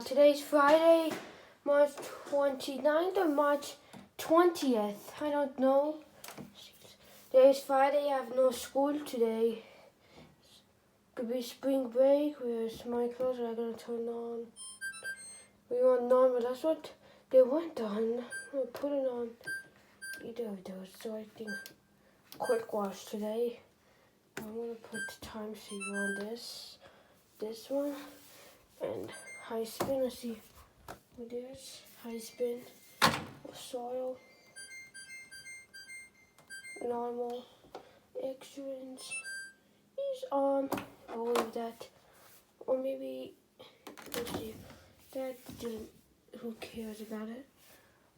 Today's Friday, March 29th or March 20th. I don't know. Today's Friday. I have no school today. Could be spring break. Where's my clothes are gonna turn on? We want normal. That's what they went on. I'm put it on either of those. So I think quick wash today. I'm gonna put the time saver on this one, and high spin. Let's see what it is. High spin, soil, normal, extras. Is on all of that, or maybe let's see. That didn't. Who cares about it?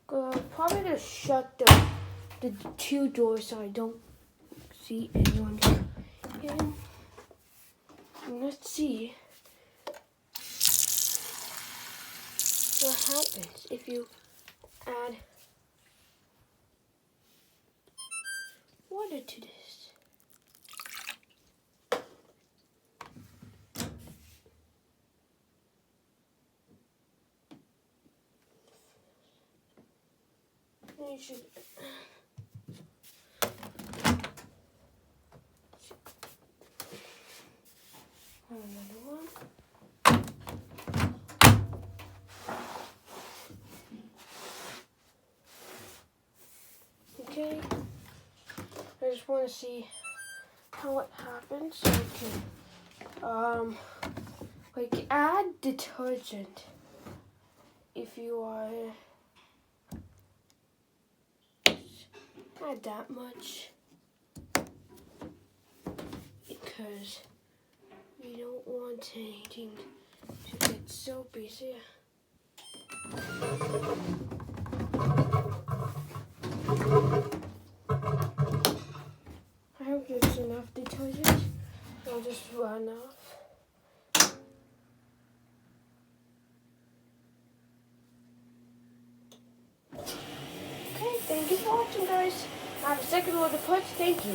I'm probably gonna shut the two doors so I don't see anyone in. And let's see what happens if you add water to this. You should another one. Okay, I just want to see how it happens. So I can like add detergent if you are add that much, because we don't want anything to get so busy. I hope there's enough detergent. I'll just run off. Okay, thank you for watching, guys. I have a second order punch. Thank you.